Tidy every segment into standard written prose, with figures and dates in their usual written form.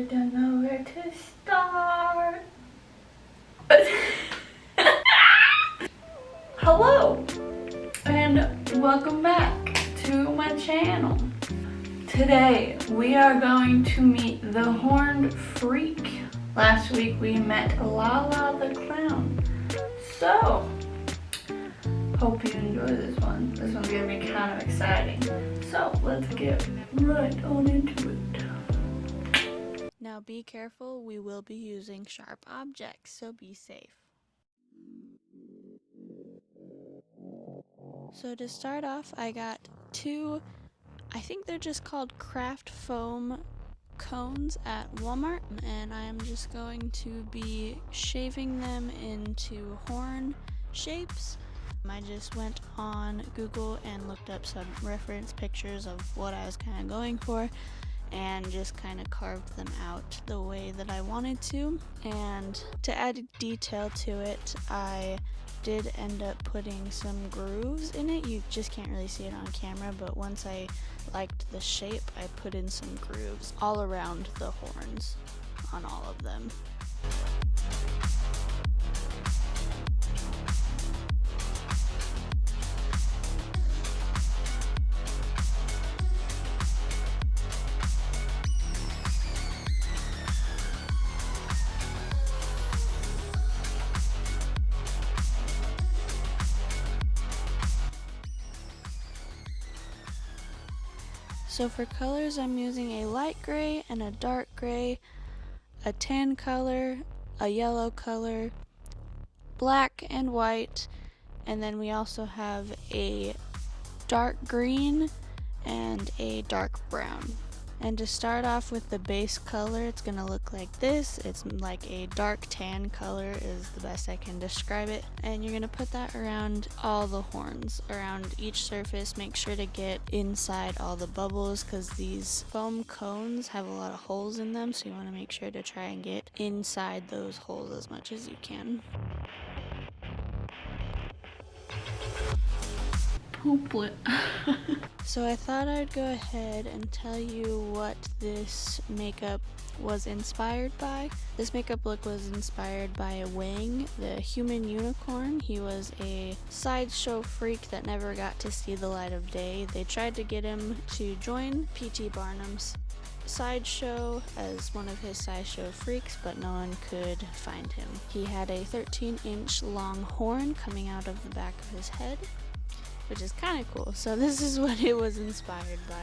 don't know where to start. Hello and welcome back to my channel. Today we are going to meet the horned freak. Last week we met Lala the clown. So hope you enjoy this one. This one's gonna be kind of exciting. So let's get right on into it. Now be careful, we will be using sharp objects, so be safe. So to start off, I got two, I think they're just called craft foam cones at Walmart, and I'm just going to be shaving them into horn shapes. I just went on Google and looked up some reference pictures of what I was kind of going for, and just kind of carved them out the way that I wanted to. And to add detail to it, I did end up putting some grooves in it. You just can't really see it on camera, but once I liked the shape, I put in some grooves all around the horns on all of them. So for colors, I'm using a light gray and a dark gray, a tan color, a yellow color, black and white, and then we also have a dark green and a dark brown. And to start off with the base color, it's going to look like this. It's like a dark tan color is the best I can describe it. And you're going to put that around all the horns, around each surface. Make sure to get inside all the bubbles because these foam cones have a lot of holes in them. So you want to make sure to try and get inside those holes as much as you can. Hopefully. So I thought I'd go ahead and tell you what this makeup was inspired by. This makeup look was inspired by Wang, the human unicorn. He was a sideshow freak that never got to see the light of day. They tried to get him to join P.T. Barnum's sideshow as one of his sideshow freaks, but no one could find him. He had a 13-inch long horn coming out of the back of his head, which is kind of cool. So this is what it was inspired by.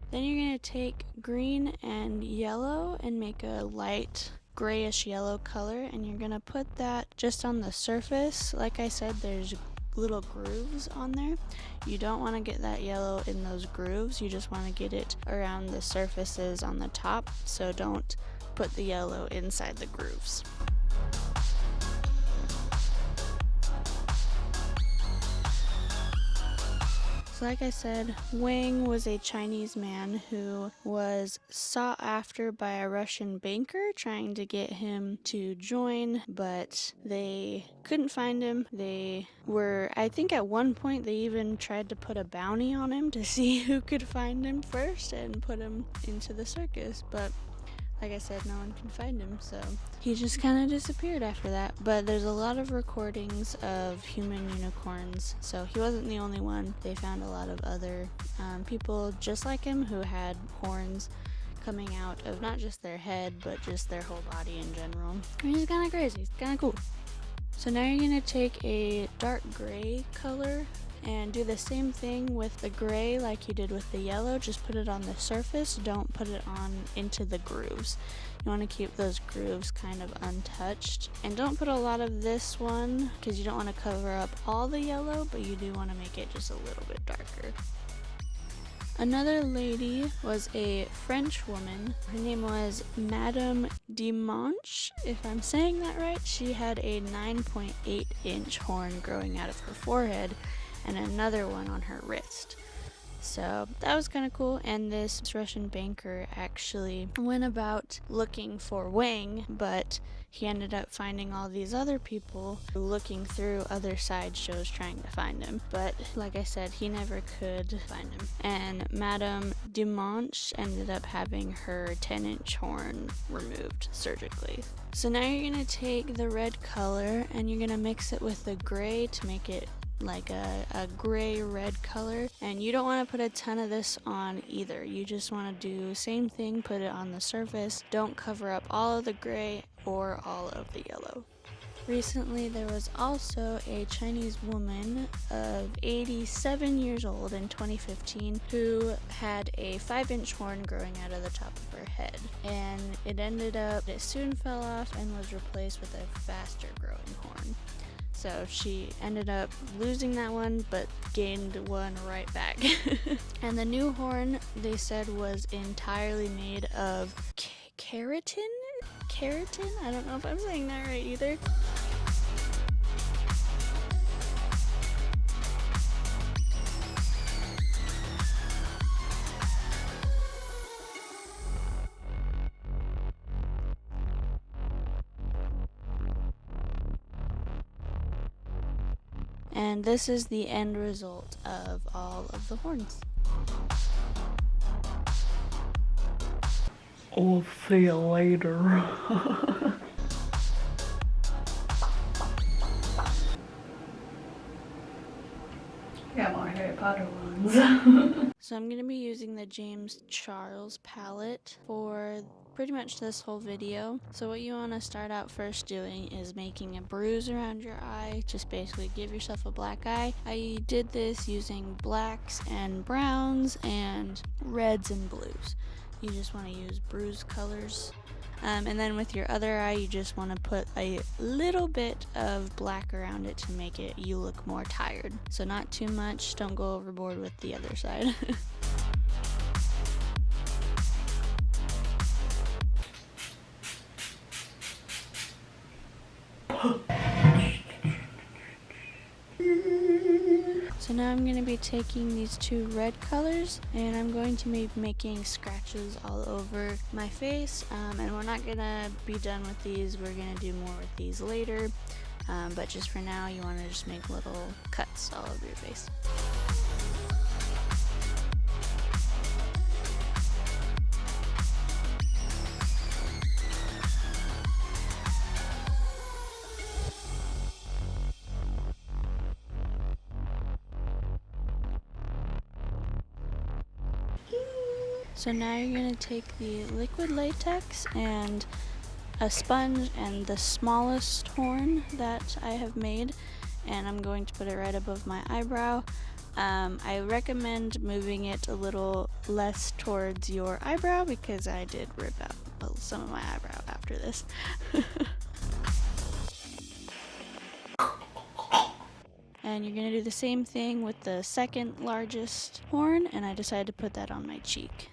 Then you're going to take green and yellow and make a light grayish yellow color, and you're going to put that just on the surface. Like I said, there's little grooves on there. You don't want to get that yellow in those grooves. You just want to get it around the surfaces on the top, so don't put the yellow inside the grooves. Like I said, Wang was a Chinese man who was sought after by a Russian banker trying to get him to join, but they couldn't find him. They were, I think at one point they even tried to put a bounty on him to see who could find him first and put him into the circus, but like I said, no one can find him, so he just kind of disappeared after that. But there's a lot of recordings of human unicorns, so he wasn't the only one. They found a lot of other people just like him who had horns coming out of not just their head, but just their whole body in general. Which is kind of crazy. It's kind of cool. So now you're going to take a dark gray color and do the same thing with the gray like you did with the yellow. Just put it on the surface, don't put it on into the grooves. You want to keep those grooves kind of untouched, and don't put a lot of this one because you don't want to cover up all the yellow, but you do want to make it just a little bit darker. Another lady was a French woman. Her name was Madame Dimanche, if I'm saying that right. She had a 9.8-inch horn growing out of her forehead and another one on her wrist. So that was kind of cool, and this Russian banker actually went about looking for Wang, but he ended up finding all these other people looking through other sideshows trying to find him. But like I said, he never could find him. And Madame Dumanche ended up having her 10-inch horn removed surgically. So now you're going to take the red color and you're going to mix it with the gray to make it like a gray red color, and you don't want to put a ton of this on either. You just want to do the same thing, put it on the surface. Don't cover up all of the gray or all of the yellow. Recently there was also a Chinese woman of 87 years old in 2015 who had a 5-inch horn growing out of the top of her head, and it soon fell off and was replaced with a faster growing horn. So she ended up losing that one, but gained one right back. And the new horn, they said, was entirely made of keratin? Keratin? I don't know if I'm saying that right either. And this is the end result of all of the horns. We'll see you later. Got more Harry Potter ones. So I'm going to be using the James Charles palette for pretty much this whole video. So what you want to start out first doing is making a bruise around your eye. Just basically give yourself a black eye. I did this using blacks and browns and reds and blues. You just want to use bruise colors. And then with your other eye, you just want to put a little bit of black around it to make you look more tired. So not too much, don't go overboard with the other side. So now I'm going to be taking these two red colors and I'm going to be making scratches all over my face, and we're not going to be done with these. We're going to do more with these later, but just for now you want to just make little cuts all over your face. So now you're going to take the liquid latex and a sponge and the smallest horn that I have made, and I'm going to put it right above my eyebrow. I recommend moving it a little less towards your eyebrow because I did rip out some of my eyebrow after this. And you're going to do the same thing with the second largest horn, and I decided to put that on my cheek.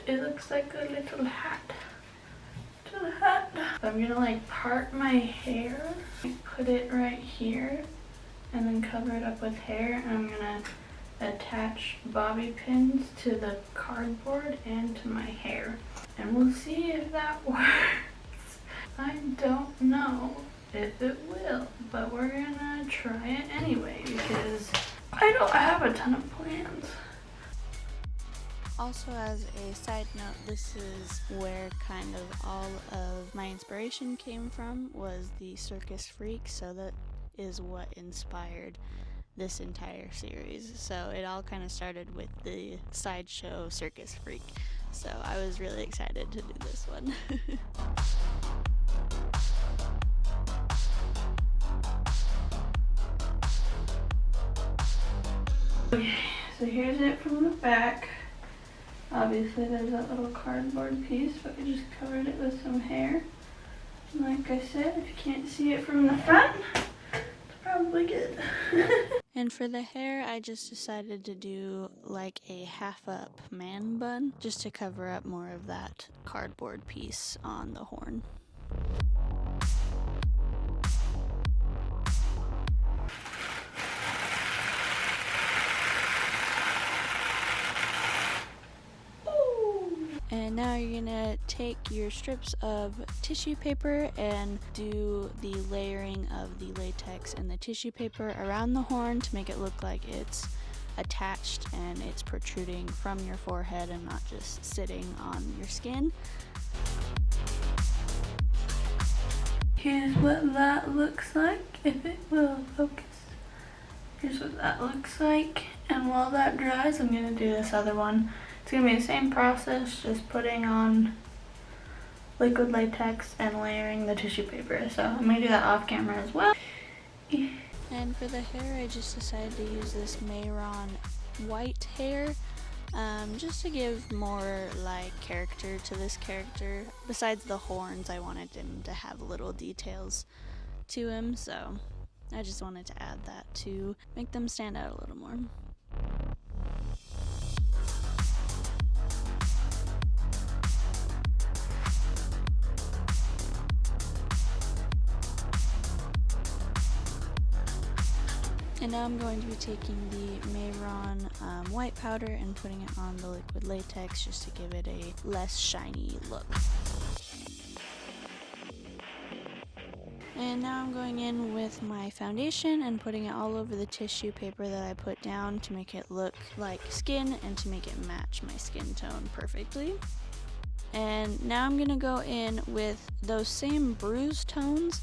It looks like a little hat. So I'm gonna like part my hair, put it right here, and then cover it up with hair. And I'm gonna attach bobby pins to the cardboard and to my hair. And we'll see if that works. I don't know if it will, but we're gonna try it anyway because I don't have a ton of plans. Also, as a side note, this is where kind of all of my inspiration came from, was the Circus Freak, so that is what inspired this entire series. So it all kind of started with the sideshow Circus Freak, so I was really excited to do this one. Okay, so here's it from the back. Obviously there's that little cardboard piece, but I just covered it with some hair. And like I said, if you can't see it from the front, it's probably good. And for the hair, I just decided to do like a half-up man bun, just to cover up more of that cardboard piece on the horn. now you're gonna take your strips of tissue paper and do the layering of the latex and the tissue paper around the horn to make it look like it's attached and it's protruding from your forehead and not just sitting on your skin. Here's what that looks like, if it will focus. Here's what that looks like, and while that dries, I'm gonna do this other one. It's gonna be the same process, just putting on liquid latex and layering the tissue paper. So I'm gonna do that off camera as well. And for the hair, I just decided to use this Mayron white hair, just to give more like character to this character. Besides the horns, I wanted him to have little details to him, so I just wanted to add that to make them stand out a little more. And now I'm going to be taking the Mayron white powder and putting it on the liquid latex just to give it a less shiny look. And now I'm going in with my foundation and putting it all over the tissue paper that I put down to make it look like skin and to make it match my skin tone perfectly. And now I'm gonna go in with those same bruise tones,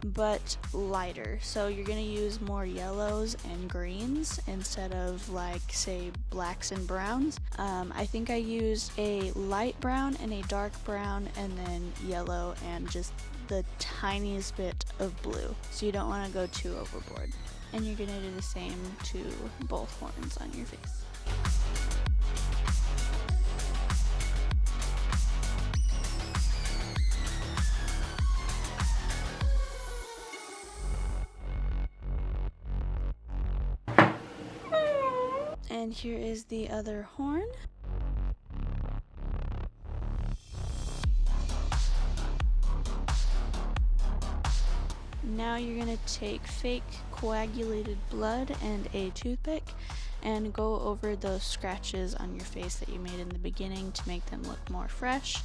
but lighter. So you're gonna use more yellows and greens instead of like say blacks and browns. I think I used a light brown and a dark brown and then yellow and just the tiniest bit of blue. So you don't want to go too overboard. And you're gonna do the same to both horns on your face. And here is the other horn. Now you're going to take fake coagulated blood and a toothpick and go over those scratches on your face that you made in the beginning to make them look more fresh.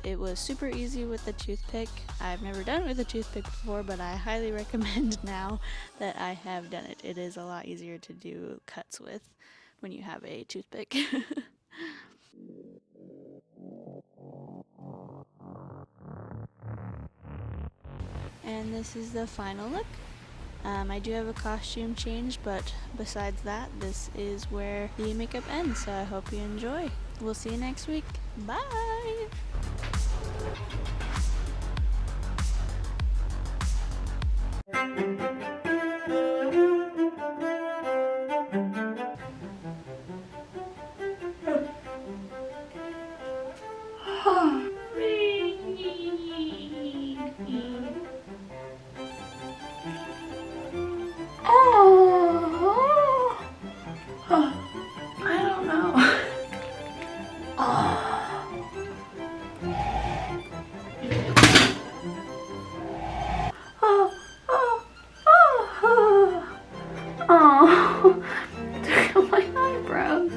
It was super easy with the toothpick. I've never done it with a toothpick before, but I highly recommend now that I have done it. It is a lot easier to do cuts with when you have a toothpick. And this is the final look. I do have a costume change, but besides that, this is where the makeup ends, so I hope you enjoy. We'll see you next week. Bye! I don't know. Took out my eyebrows.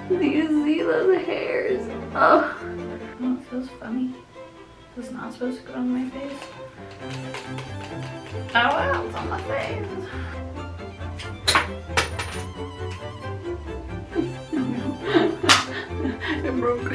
Do you see those hairs? Oh, it feels funny. It's not supposed to go on my face. Oh wow, it's on my face. It broke.